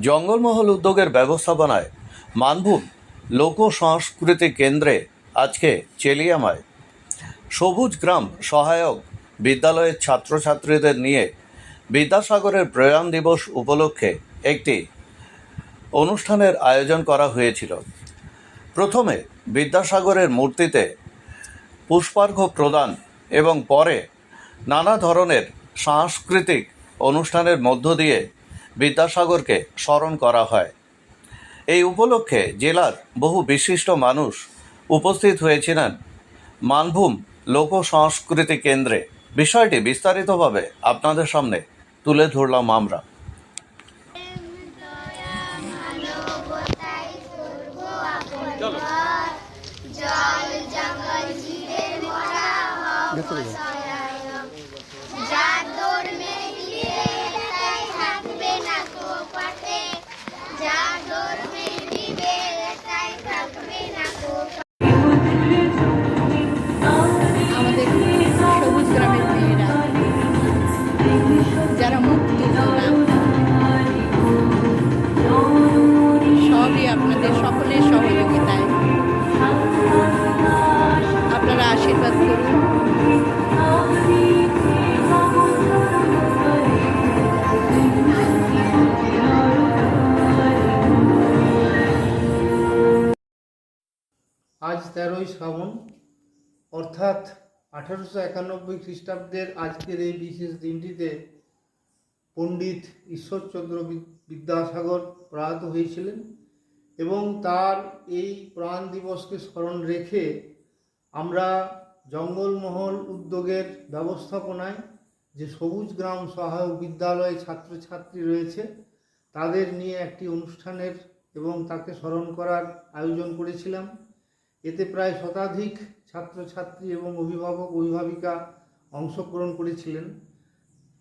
জঙ্গলমহল উদ্যোগের ব্যবস্থাপনায় মানভূম লোক সংস্কৃতি কেন্দ্রে আজকে চেলিয়ামায় সবুজ গ্রাম সহায়ক বিদ্যালয়ের ছাত্রছাত্রীদের নিয়ে বিদ্যাসাগরের প্রয়াণ দিবস উপলক্ষে একটি অনুষ্ঠানের আয়োজন করা হয়েছিল। প্রথমে বিদ্যাসাগরের মূর্তিতে পুষ্পার্ঘ্য প্রদান এবং পরে নানা ধরনের সাংস্কৃতিক অনুষ্ঠানের মধ্য দিয়ে বিদ্যাসাগরকে স্মরণ করা হয়। এই উপলক্ষে জেলার বহু বিশিষ্ট মানুষ উপস্থিত হয়েছিলেন মানভূম লোক সংস্কৃতি কেন্দ্রে। বিষয়টি বিস্তারিতভাবে আপনাদের সামনে তুলে ধরলাম আমরা। আমাদের সবুজ গ্রামের মেয়েরা যারা মুক্তি দিলাম, সবই আপনাদের সকলের সহযোগিতায়। আপনারা আশীর্বাদ করুন। আজ 13ই শ্রাবণ অর্থাৎ 1891 খ্রিস্টাব্দের আজকের এই বিশেষ দিনটিতে পণ্ডিত ঈশ্বরচন্দ্র বিদ্যাসাগর প্রয়াত হয়েছিলেন এবং তার এই প্রাণ দিবসকে স্মরণ রেখে আমরা জঙ্গলমহল উদ্যোগের ব্যবস্থাপনায় যে সবুজ গ্রাম সহায়ক বিদ্যালয়ে ছাত্রছাত্রী রয়েছে তাদের নিয়ে একটি অনুষ্ঠানের এবং তাকে স্মরণ করার আয়োজন করেছিলাম। এতে প্রায় শতাধিক ছাত্রছাত্রী এবং অভিভাবক অভিভাবিকা অংশগ্রহণ করেছিলেন।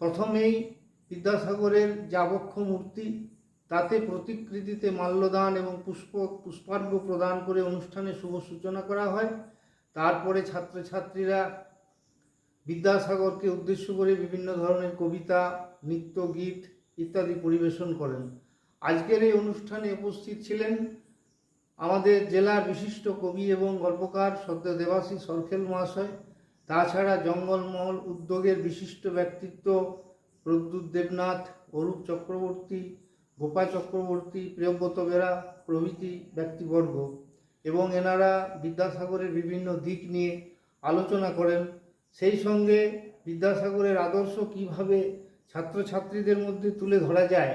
প্রথমেই বিদ্যাসাগরের যাবক্ষ মূর্তি তাতে প্রতিকৃতিতে মাল্যদান এবং পুষ্পার্ঘ্য প্রদান করে অনুষ্ঠানের শুভ সূচনা করা হয়। তারপরে ছাত্রছাত্রীরা বিদ্যাসাগরকে উদ্দেশ্য করে বিভিন্ন ধরনের কবিতা, নৃত্য, গীত ইত্যাদি পরিবেশন করেন। আজকের এই অনুষ্ঠানে উপস্থিত ছিলেন আমাদের জেলার বিশিষ্ট কবি এবং গল্পকার সদ্য দেবাশিস সরখেল মহাশয়। তাছাড়া জঙ্গলমহল উদ্যোগের বিশিষ্ট ব্যক্তিত্ব প্রদ্যুৎ দেবনাথ, অরূপ চক্রবর্তী, গোপা চক্রবর্তী, প্রিয়ব্রত বেরা প্রভৃতি ব্যক্তিবর্গ, এবং এনারা বিদ্যাসাগরের বিভিন্ন দিক নিয়ে আলোচনা করেন। সেই সঙ্গে বিদ্যাসাগরের আদর্শ কিভাবে ছাত্রছাত্রীদের মধ্যে তুলে ধরা যায়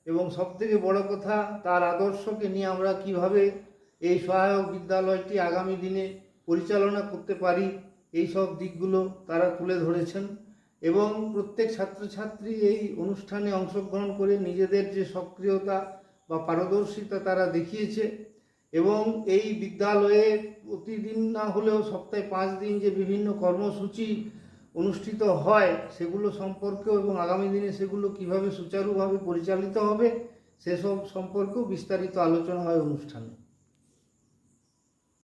এবং সবথেকে বড় কথা তার আদর্শকে নিয়ে আমরা কিভাবে এই সহায়ক বিদ্যালয়টি আগামী দিনে পরিচালনা করতে পারি, এই সব দিকগুলো তারা তুলে ধরেছেন। এবং প্রত্যেক ছাত্রছাত্রী এই অনুষ্ঠানে অংশগ্রহণ করে নিজেদের যে সক্রিয়তা বা পারদর্শিতা তারা দেখিয়েছে এবং এই বিদ্যালয়ে প্রতিদিন না হলেও সপ্তাহে 5 দিন যে বিভিন্ন কর্মসূচি অনুষ্ঠিত হয় সেগুলো সম্পর্কেও এবং আগামী দিনে সেগুলো কিভাবে সুচারুভাবে পরিচালিত হবে সেসব সম্পর্কেও বিস্তারিত আলোচনা হয় অনুষ্ঠানে।